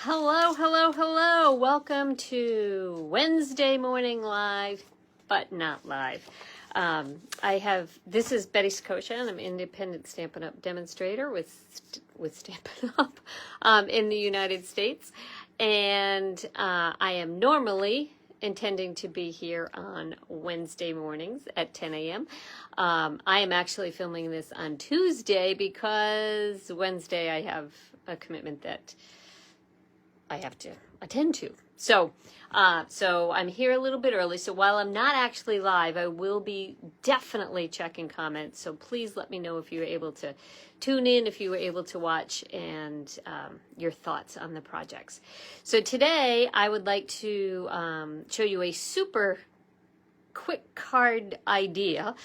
Hello, hello, hello. Welcome to Wednesday Morning Live, but not live. This is Betty Sakosha, and I'm an independent Stampin' Up! Demonstrator with Stampin' Up! In the United States. And I am normally intending to be here on Wednesday mornings at 10 a.m. I am actually filming this on Tuesday because Wednesday I have a commitment that I have to attend to. So I'm here a little bit early. So while I'm not actually live, I will be definitely checking comments. So please let me know if you were able to tune in, if you were able to watch, and your thoughts on the projects. So today I would like to show you a super quick card idea,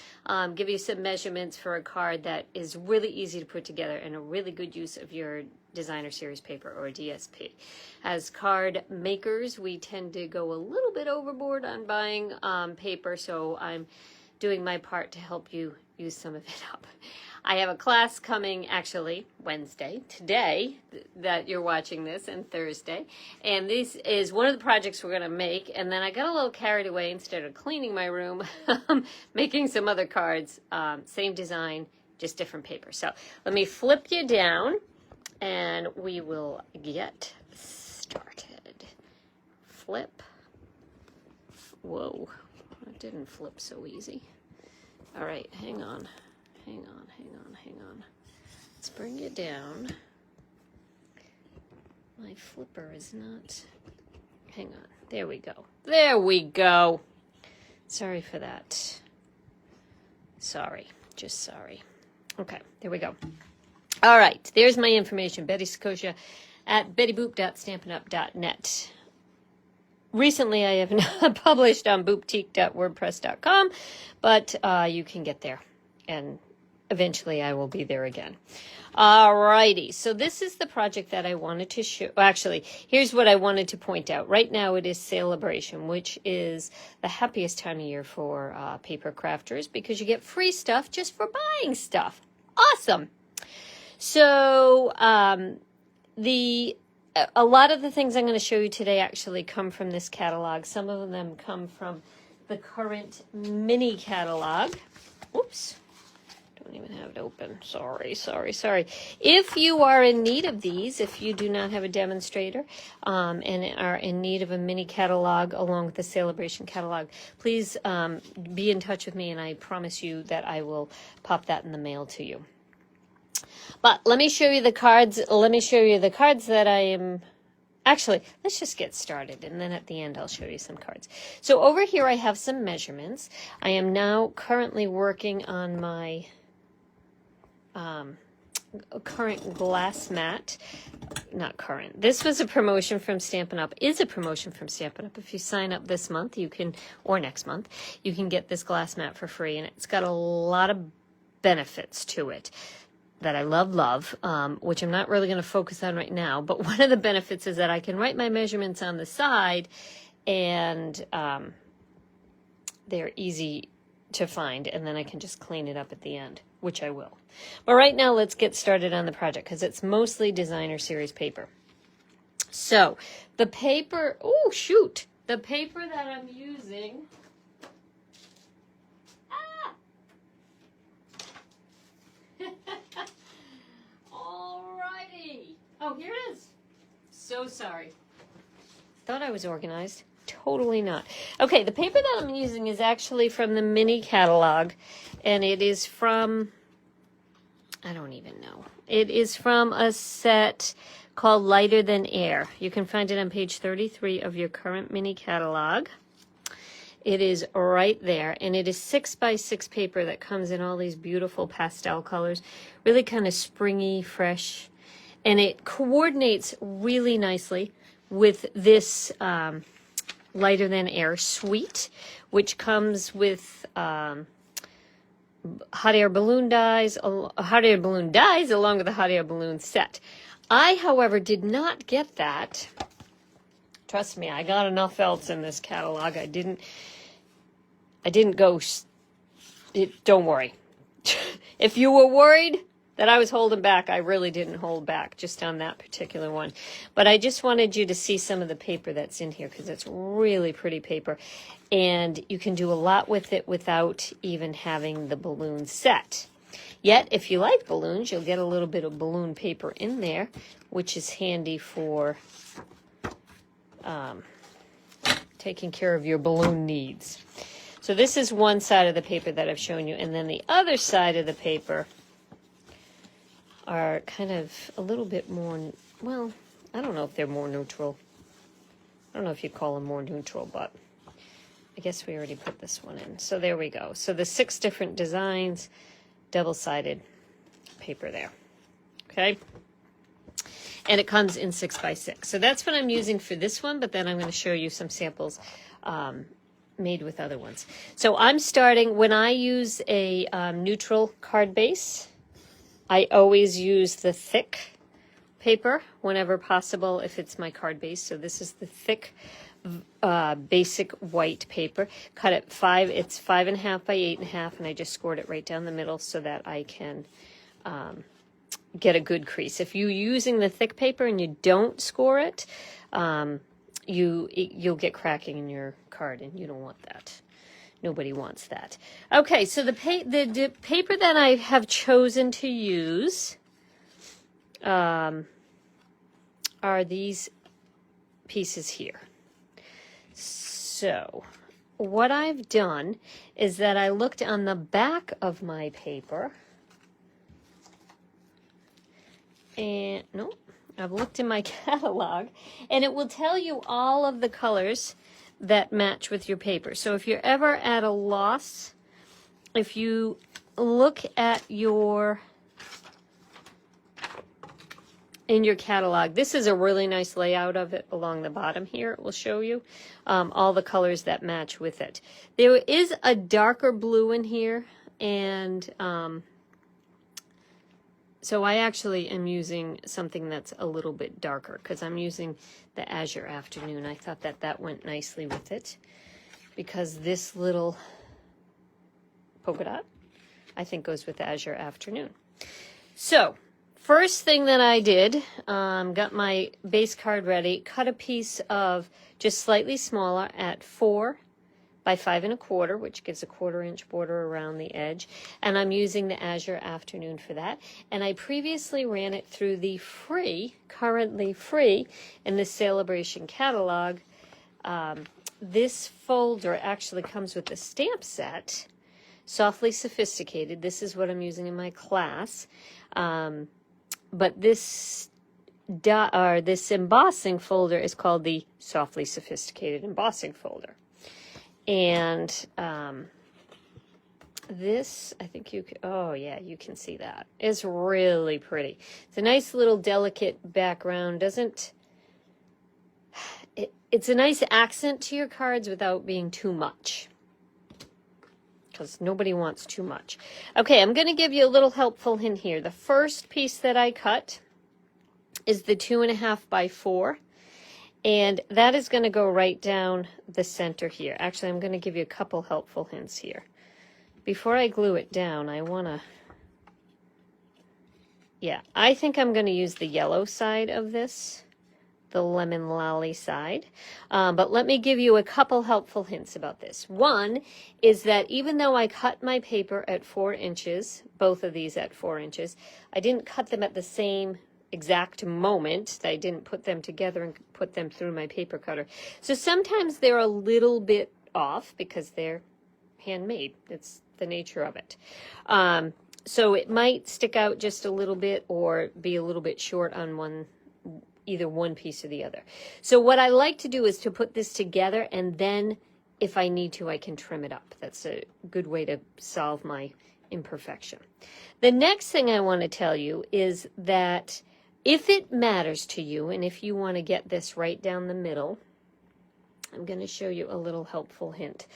give you some measurements for a card that is really easy to put together and a really good use of your designer series paper or DSP. As card makers, we tend to go a little bit overboard on buying paper, so I'm doing my part to help you use some of it up. I have a class coming actually Wednesday, today, that you're watching this, and Thursday. And this is one of the projects we're going to make. And then I got a little carried away instead of cleaning my room, making some other cards, same design, just different paper. So let me flip you down and we will get started. Flip. Whoa, it didn't flip so easy. All right, hang on. Hang on. Let's bring it down. My flipper is not... Hang on. There we go. There we go. Sorry for that. Sorry. Just sorry. Okay, there we go. All right, there's my information. Betty Sakosha at bettyboop.stampinup.net. Recently, I have not published on booptique.wordpress.com, but you can get there, and eventually I will be there again. Alrighty, so this is the project that I wanted to show. Actually, here's what I wanted to point out. Right now it is Sale A Bration, which is the happiest time of year for paper crafters because you get free stuff just for buying stuff. Awesome. So a lot of the things I'm going to show you today actually come from this catalog. Some of them come from the current mini catalog. Oops. Don't even have it open. Sorry. If you are in need of these, if you do not have a demonstrator and are in need of a mini catalog along with the Sale A Bration catalog, please be in touch with me, and I promise you that I will pop that in the mail to you. But let me show you the cards. That I am... Actually, let's just get started, and then at the end I'll show you some cards. So over here I have some measurements. I am now currently working on my current glass mat. Not current. This was a promotion from Stampin' Up. Is a promotion from Stampin' Up. If you sign up this month, you can, or next month, you can get this glass mat for free, and it's got a lot of benefits to it that I love, which I'm not really going to focus on right now. But one of the benefits is that I can write my measurements on the side, and they're easy to find, and then I can just clean it up at the end, which I will. But right now, let's get started on the project, because it's mostly designer series paper. So the paper, the paper that I'm using... Alrighty. Oh, here it is. So sorry. Thought I was organized. Totally not. Okay, the paper that I'm using is actually from the mini catalog, and it is from, I don't even know. It is from a set called Lighter Than Air. You can find it on page 33 of your current mini catalog. It is right there, and it is 6x6 paper that comes in all these beautiful pastel colors, really kind of springy, fresh, and it coordinates really nicely with this Lighter Than Air suite, which comes with hot air balloon dies along with the hot air balloon set. I, however, did not get that. Trust me, I got enough else in this catalog. I didn't go... Don't worry. If you were worried, that I was holding back. I really didn't hold back just on that particular one. But I just wanted you to see some of the paper that's in here because it's really pretty paper. And you can do a lot with it without even having the balloon set. Yet, if you like balloons, you'll get a little bit of balloon paper in there, which is handy for taking care of your balloon needs. So this is one side of the paper that I've shown you. And then the other side of the paper are kind of a little bit more, well, I don't know if they're more neutral. I don't know if you call them more neutral, but I guess we already put this one in. So there we go. So the 6 different designs, double-sided paper there. Okay? And it comes in 6x6. So that's what I'm using for this one, but then I'm going to show you some samples made with other ones. So I'm starting, when I use a neutral card base, I always use the thick paper whenever possible if it's my card base. So this is the thick basic white paper. Cut it 5, it's 5.5 by 8.5, and I just scored it right down the middle so that I can get a good crease. If you're using the thick paper and you don't score it, you'll get cracking in your card, and you don't want that. Nobody wants that. Okay, so the paper that I have chosen to use are these pieces here. So what I've done is that I looked on the back of my paper, and no, I've looked in my catalog, and it will tell you all of the colors that match with your paper. So if you're ever at a loss, if you look at in your catalog, this is a really nice layout of it along the bottom here. It will show you all the colors that match with it. There is a darker blue in here, and so I actually am using something that's a little bit darker because I'm using the Azure Afternoon. I thought that went nicely with it because this little polka dot, I think, goes with Azure Afternoon. So first thing that I did, got my base card ready, cut a piece of just slightly smaller at 4 by 5 1/4, which gives a 1/4 inch border around the edge. And I'm using the Azure Afternoon for that. And I previously ran it through the currently free in the Sale A Bration catalog. This folder actually comes with a stamp set, Softly Sophisticated. This is what I'm using in my class. But this embossing folder is called the Softly Sophisticated Embossing folder. And this, I think you can, oh yeah, you can see that. It's really pretty. It's a nice little delicate background. It's a nice accent to your cards without being too much, because nobody wants too much. Okay, I'm going to give you a little helpful hint here. The first piece that I cut is the 2.5 by 4. And that is going to go right down the center here. Actually, I'm going to give you a couple helpful hints here. Before I glue it down, I think I'm going to use the yellow side of this, the lemon lolly side. But let me give you a couple helpful hints about this. One is that even though I cut my paper at 4 inches, both of these at 4 inches, I didn't cut them at the same exact moment. I didn't put them together and put them through my paper cutter. So sometimes they're a little bit off because they're handmade. It's the nature of it. So it might stick out just a little bit or be a little bit short on either one piece or the other. So what I like to do is to put this together, and then if I need to, I can trim it up. That's a good way to solve my imperfection. The next thing I want to tell you is that if it matters to you, and if you want to get this right down the middle, I'm going to show you a little helpful hint.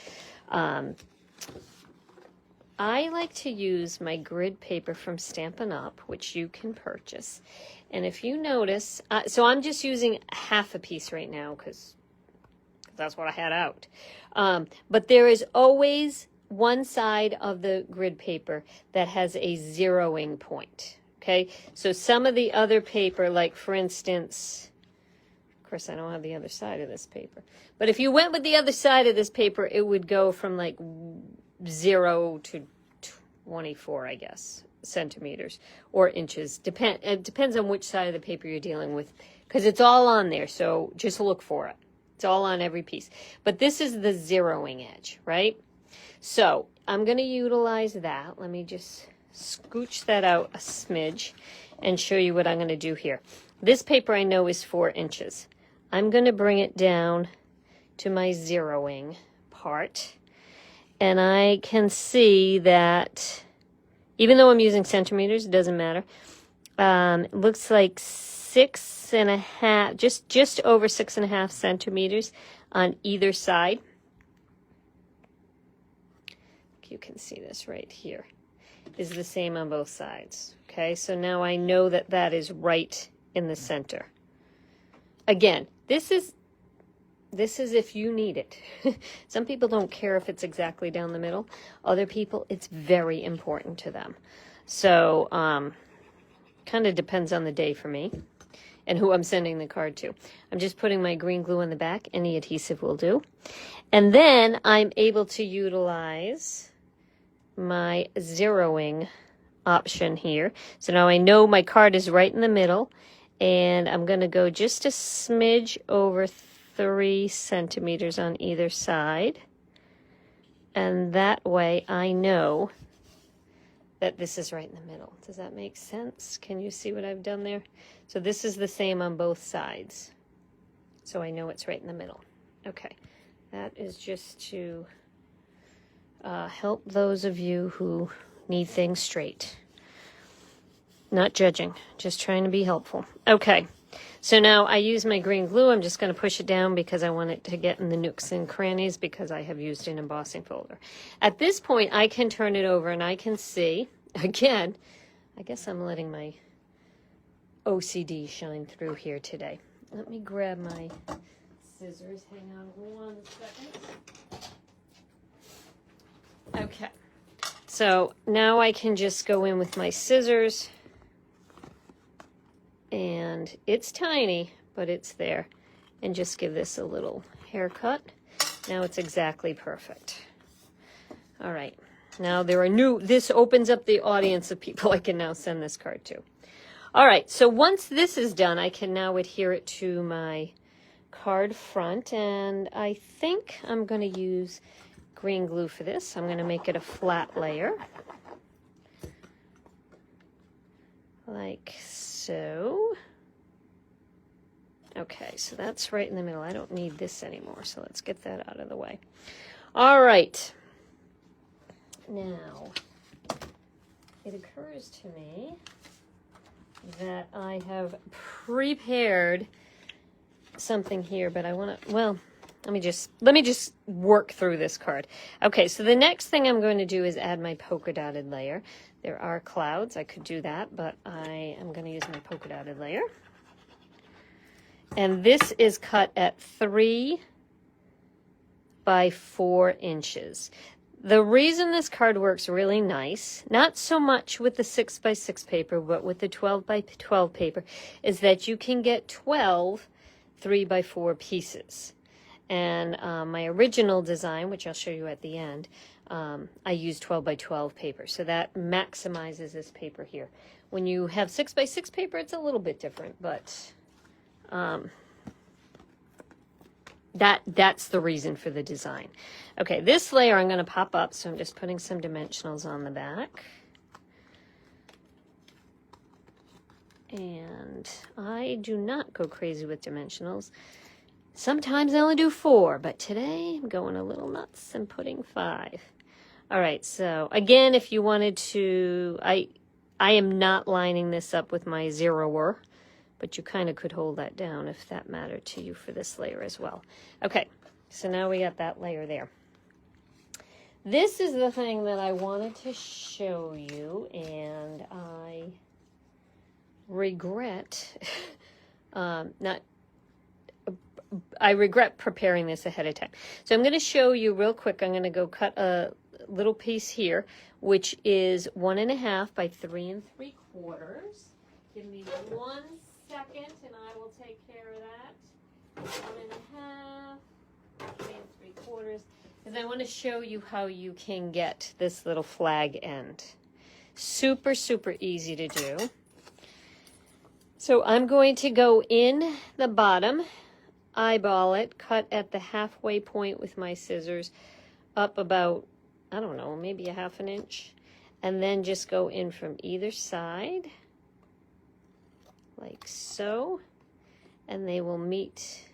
I like to use my grid paper from Stampin' Up, which you can purchase. And if you notice, so I'm just using half a piece right now because that's what I had out. But there is always one side of the grid paper that has a zeroing point. okay? So some of the other paper, like for instance, of course I don't have the other side of this paper, but if you went with the other side of this paper, it would go from like 0 to 24, I guess, centimeters or inches. It depends on which side of the paper you're dealing with, because it's all on there, so just look for it. It's all on every piece. But this is the zeroing edge, right? So I'm going to utilize that. Let me just scooch that out a smidge and show you what I'm going to do here. This paper I know is 4 inches. I'm going to bring it down to my zeroing part. And I can see that even though I'm using centimeters, it doesn't matter. It looks like 6.5, just over 6.5 centimeters on either side. You can see this right here is the same on both sides. Okay, so now I know that that is right in the center. Again, this is if you need it. Some people don't care if it's exactly down the middle. Other people, it's very important to them. So, kind of depends on the day for me and who I'm sending the card to. I'm just putting my green glue on the back. Any adhesive will do. And then I'm able to utilize my zeroing option here. So now I know my card is right in the middle, and I'm going to go just a smidge over 3 centimeters on either side. And that way I know that this is right in the middle. Does that make sense? Can you see what I've done there? So this is the same on both sides. So I know it's right in the middle. Okay, that is just to help those of you who need things straight. Not judging, just trying to be helpful. Okay, so now I use my green glue. I'm just going to push it down because I want it to get in the nooks and crannies because I have used an embossing folder. At this point, I can turn it over and I can see, again, I guess I'm letting my OCD shine through here today. Let me grab my scissors. Hang on 1 second. Okay, so now I can just go in with my scissors, and it's tiny, but it's there, and just give this a little haircut. Now it's exactly perfect. All right, now this opens up the audience of people I can now send this card to. All right, so once this is done, I can now adhere it to my card front, and I think I'm going to use green glue for this. I'm going to make it a flat layer, like so. Okay, so that's right in the middle. I don't need this anymore, so let's get that out of the way. All right. Now, it occurs to me that I have prepared something here, but I want to, well, let me just work through this card. Okay, so the next thing I'm going to do is add my polka dotted layer. There are clouds. I could do that, but I am going to use my polka dotted layer. And this is cut at 3 by 4 inches. The reason this card works really nice, not so much with the 6 by 6 paper, but with the 12 by 12 paper, is that you can get 12 3 by 4 pieces. And my original design, which I'll show you at the end, I used 12 by 12 paper. So that maximizes this paper here. When you have 6 by 6 paper, it's a little bit different, but that's the reason for the design. Okay, this layer I'm going to pop up, so I'm just putting some dimensionals on the back. And I do not go crazy with dimensionals. Sometimes I only do 4, but today I'm going a little nuts and putting 5. All right, so again, if you wanted to, I am not lining this up with my zeroer, but you kind of could hold that down if that mattered to you for this layer as well. Okay, so now we got that layer there. This is the thing that I wanted to show you, and I regret I regret preparing this ahead of time. So I'm going to show you real quick. I'm going to go cut a little piece here, which is 1.5 by 3 3/4. 3/4. Give me 1 second and I will take care of that. 1 1/2, 3 3/4. Because I want to show you how you can get this little flag end. Super, super easy to do. So I'm going to go in the bottom, eyeball it, cut at the halfway point with my scissors, up about, I don't know, maybe 1/2 inch. And then just go in from either side, like so. And they will meet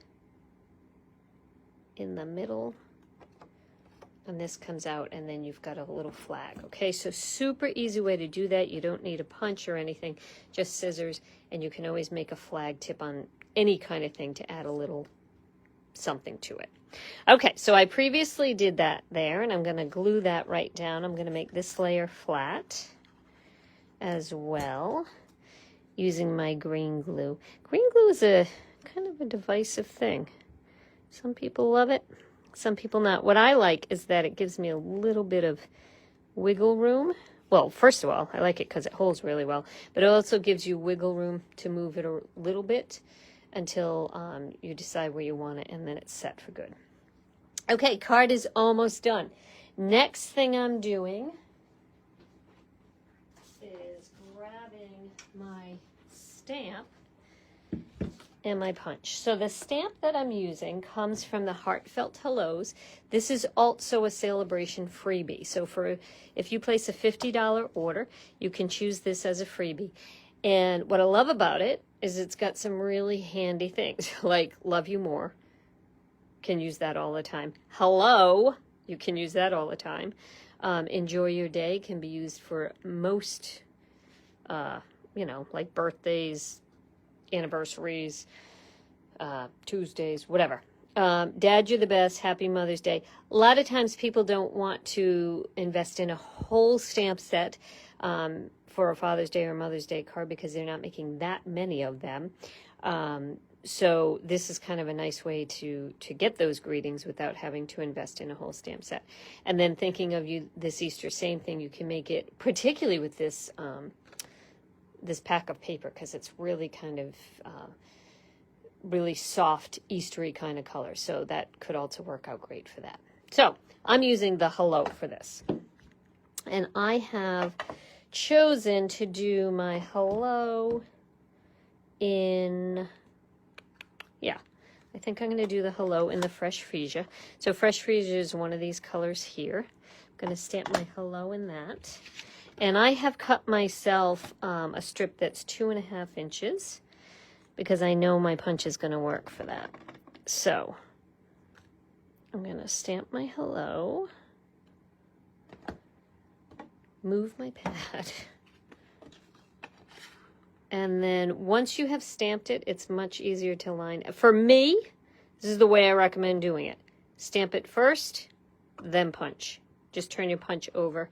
in the middle. And this comes out, and then you've got a little flag. Okay, so super easy way to do that. You don't need a punch or anything, just scissors, and you can always make a flag tip on any kind of thing to add a little something to it. Okay, so I previously did that there, and I'm going to glue that right down. I'm going to make this layer flat as well using my green glue. Green glue is a kind of a divisive thing. Some people love it. Some people not. What I like is that it gives me a little bit of wiggle room. Well, first of all, I like it because it holds really well, but it also gives you wiggle room to move it a little bit until you decide where you want it, and then it's set for good. Okay, card is almost done. Next thing I'm doing is grabbing my stamp and my punch. So the stamp that I'm using comes from the Heartfelt Hellos. This is also a Sale A Bration freebie. So if you place a $50 order, you can choose this as a freebie. And what I love about it is it's got some really handy things, like love you more. Can use that all the time. Hello, you can use that all the time. Enjoy your day can be used for most, like birthdays, anniversaries, Tuesdays, whatever. Dad, you're the best. Happy Mother's Day. A lot of times people don't want to invest in a whole stamp set for a Father's Day or Mother's Day card because they're not making that many of them. So this is kind of a nice way to get those greetings without having to invest in a whole stamp set. And then thinking of you this Easter, same thing. You can make it, particularly with this this pack of paper, because it's really kind of really soft Eastery kind of color. So that could also work out great for that. So I'm using the Hello for this. And I have chosen to do my Hello in, I think I'm going to do the Hello in the Fresh Freesia. So Fresh Freesia is one of these colors here. I'm going to stamp my Hello in that. And I have cut myself a strip that's 2.5 inches because I know my punch is going to work for that. So I'm going to stamp my Hello, move my pad, and then once you have stamped it, it's much easier to line. For me, this is the way I recommend doing it. Stamp it first, then punch. Just turn your punch over,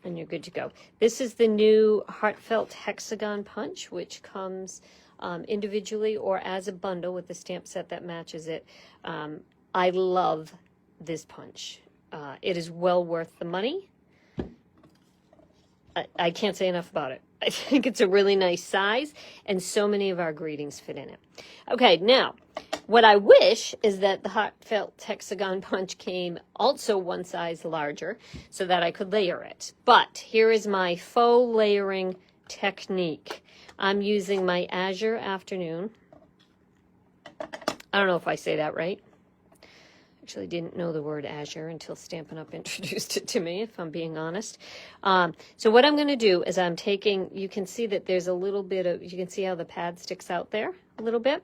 and you're good to go. This is the new Heartfelt Hexagon punch, which comes individually or as a bundle with the stamp set that matches it. I love this punch. It is well worth the money. I can't say enough about it. I think it's a really nice size, and so many of our greetings fit in it. Okay, now, what I wish is that the Heartfelt Hexagon punch came also one size larger so that I could layer it. But here is my faux layering technique. I'm using my Azure Afternoon. I don't know if I say that right. Actually didn't know the word Azure until Stampin' Up! Introduced it to me, if I'm being honest. So what I'm going to do is I'm taking, you can see that there's a little bit of, you can see how the pad sticks out there a little bit.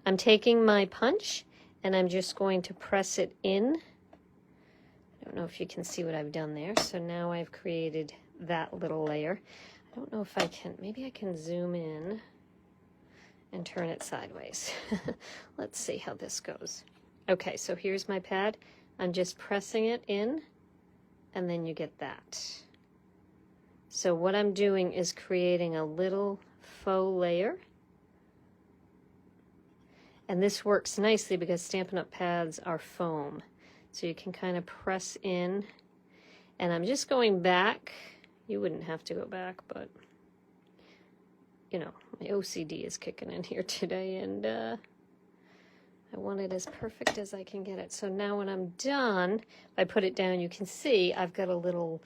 I'm taking my punch and I'm just going to press it in. I don't know if you can see what I've done there. So now I've created that little layer. I don't know if I can, maybe I can zoom in and turn it sideways. Let's see how this goes. Okay, so here's my pad. I'm just pressing it in, and then you get that. So what I'm doing is creating a little faux layer. And this works nicely because Stampin' Up! Pads are foam. So you can kind of press in. And I'm just going back. You wouldn't have to go back, but you know, my OCD is kicking in here today, and I want it as perfect as I can get it. So now when I'm done, if I put it down, you can see I've got a little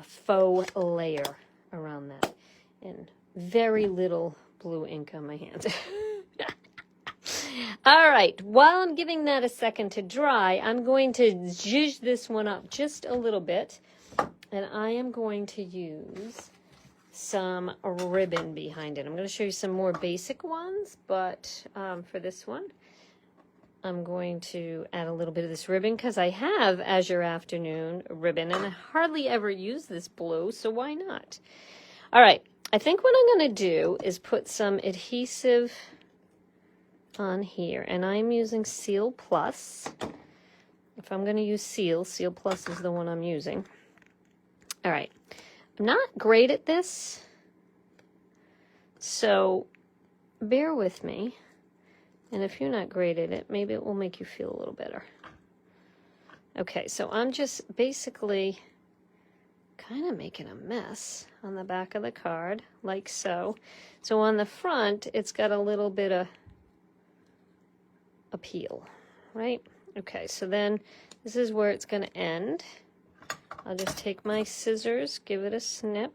faux layer around that, and very little blue ink on my hands. All right, while I'm giving that a second to dry, I'm going to zhuzh this one up just a little bit, and I am going to use some ribbon behind it. I'm going to show you some more basic ones, but for this one, I'm going to add a little bit of this ribbon because I have Azure Afternoon ribbon, and I hardly ever use this blue, so why not? All right, I think what I'm going to do is put some adhesive on here, and I'm using Seal Plus. If I'm going to use Seal Plus is the one I'm using. All right, I'm not great at this, so bear with me, and if you're not great at it, maybe it will make you feel a little better. Okay, so I'm just basically kind of making a mess on the back of the card, like so. So on the front, it's got a little bit of appeal, right? Okay, so then this is where it's going to end. I'll just take my scissors, give it a snip.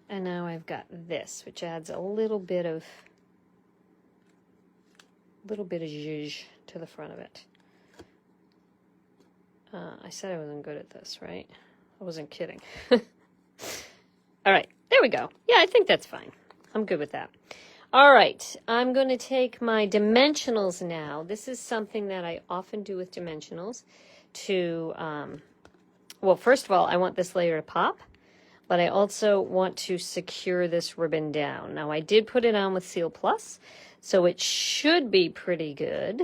And now I've got this, which adds a little bit of zhuzh to the front of it. I said I wasn't good at this, right? I wasn't kidding. All right, there we go. Yeah, I think that's fine. I'm good with that. All right, I'm going to take my dimensionals now. This is something that I often do with dimensionals to, well, first of all, I want this layer to pop, but I also want to secure this ribbon down. Now, I did put it on with Seal Plus, so it should be pretty good,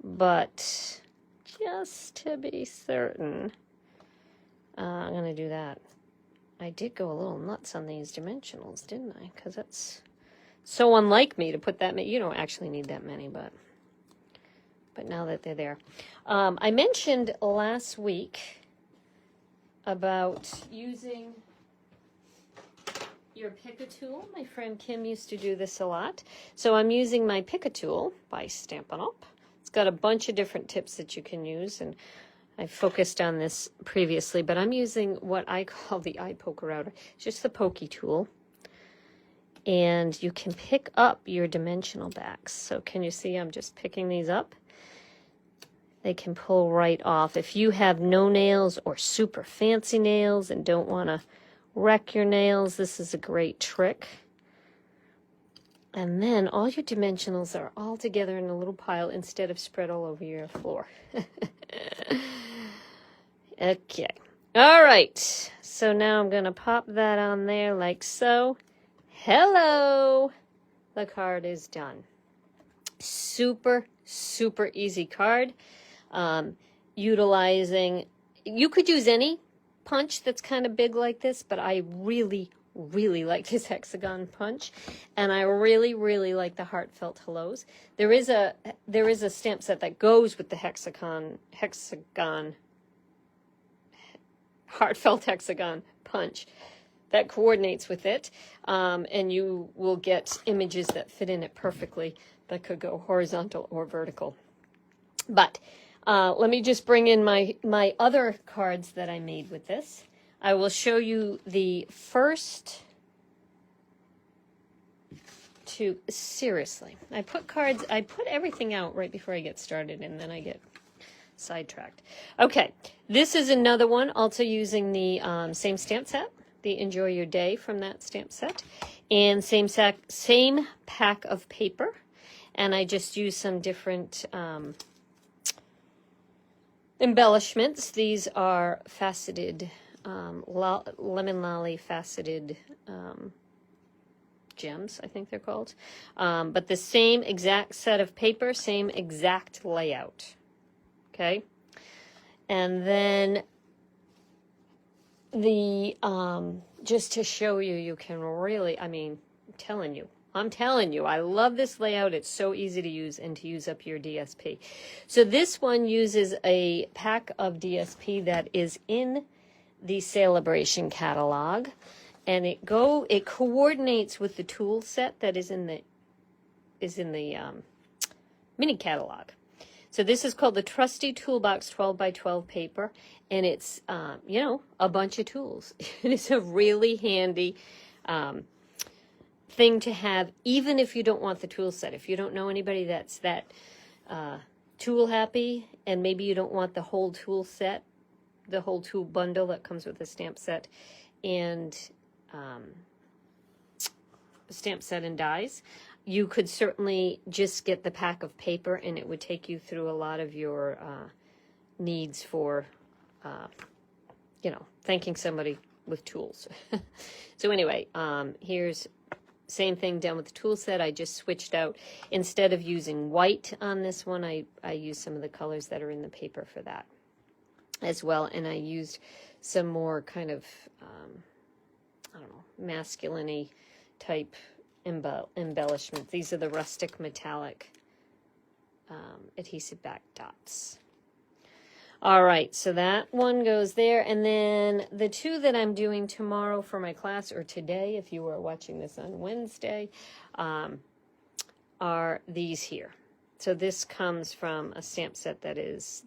but just to be certain, I'm going to do that. I did go a little nuts on these dimensionals, didn't I? Because that's so unlike me to put that many. You don't actually need that many, but now that they're there. I mentioned last week about using your pick a tool. My friend Kim used to do this a lot. So I'm using my pick a tool by Stampin' Up. It's got a bunch of different tips that you can use, and I focused on this previously, but I'm using what I call the eye poker outer. It's just the pokey tool. And you can pick up your dimensional backs. So can you see I'm just picking these up? They can pull right off. If you have no nails or super fancy nails and don't want to wreck your nails, this is a great trick. And then all your dimensionals are all together in a little pile instead of spread all over your floor. Okay. All right. So now I'm going to pop that on there like so. Hello! The card is done. Super, super easy card. Utilizing, you could use any punch that's kind of big like this, but I really, really like this hexagon punch, and I really, really like the heartfelt hellos. There is a stamp set that goes with the hexagon heartfelt hexagon punch that coordinates with it, and you will get images that fit in it perfectly that could go horizontal or vertical. But let me just bring in my other cards that I made with this. I will show you the first two. Seriously, I put everything out right before I get started, and then I get sidetracked. Okay, this is another one, also using the same stamp set, the Enjoy Your Day from that stamp set, and same pack of paper, and I just use some different embellishments. These are faceted, lemon lolly faceted gems, I think they're called, but the same exact set of paper, same exact layout. Okay, and then the just to show you, you can really, I mean, I'm telling you, I love this layout. It's so easy to use and to use up your DSP. So this one uses a pack of DSP that is in the Sale A Bration catalog, and it coordinates with the tool set that is in the mini catalog. So this is called the Trusty Toolbox 12 by 12 paper, and it's a bunch of tools. It's a really handy thing to have, even if you don't want the tool set. If you don't know anybody that's that tool happy, and maybe you don't want the whole tool set, the whole tool bundle that comes with the stamp set and dies, you could certainly just get the pack of paper, and it would take you through a lot of your needs for, thanking somebody with tools. So anyway, here's same thing done with the tool set. I just switched out, instead of using white on this one, I used some of the colors that are in the paper for that as well. And I used some more kind of, masculine-y type embellishments. These are the rustic metallic adhesive back dots. All right, so that one goes there. And then the two that I'm doing tomorrow for my class, or today, if you were watching this on Wednesday, are these here. So this comes from a stamp set that is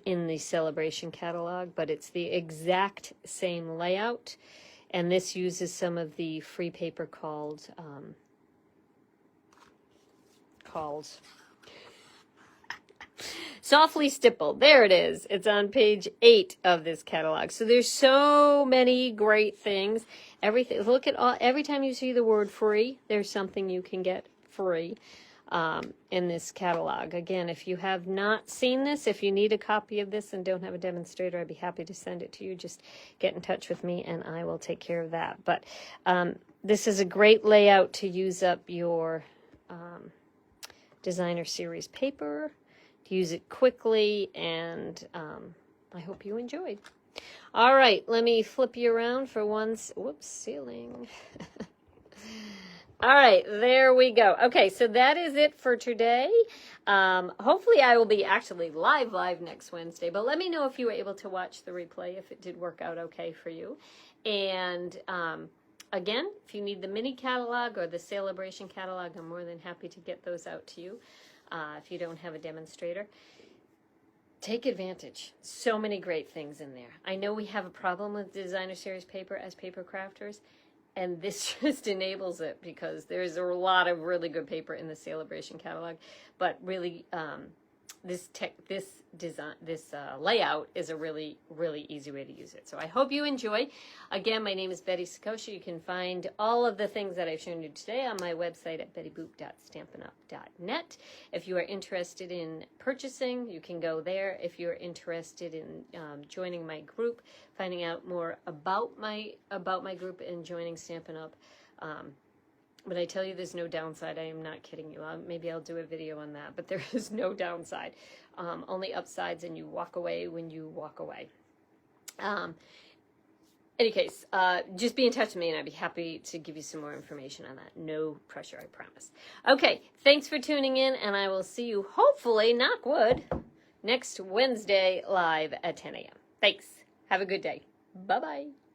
in the Sale A Bration catalog, but it's the exact same layout. And this uses some of the free paper called Softly Stippled. There it is. It's on page 8 of this catalog. So there's so many great things. Everything. Look at every time you see the word free, there's something you can get free in this catalog. Again, if you have not seen this, if you need a copy of this and don't have a demonstrator, I'd be happy to send it to you. Just get in touch with me and I will take care of that. But this is a great layout to use up your designer series paper, to use it quickly, and I hope you enjoyed. All right, let me flip you around for once. Whoops, ceiling. All right, there we go. Okay, so that is it for today. Hopefully I will be actually live next Wednesday, but let me know if you were able to watch the replay, if it did work out okay for you. And again, if you need the mini catalog or the Sale A Bration catalog, I'm more than happy to get those out to you if you don't have a demonstrator. Take advantage. So many great things in there. I know we have a problem with designer series paper as paper crafters, and this just enables it, because there's a lot of really good paper in the Sale A Bration catalog. But really, this layout is a really, really easy way to use it. So I hope you enjoy. Again, my name is Betty Sakosha. You can find all of the things that I've shown you today on my website at bettyboop.stampinup.net. If you are interested in purchasing, you can go there. If you're interested in joining my group, finding out more about my group and joining Stampin' Up, when I tell you there's no downside, I am not kidding you. Maybe I'll do a video on that, but there is no downside. Only upsides, and you walk away when you walk away. Any case, just be in touch with me, and I'd be happy to give you some more information on that. No pressure, I promise. Okay, thanks for tuning in, and I will see you, hopefully, knock wood, next Wednesday live at 10 a.m. Thanks. Have a good day. Bye-bye.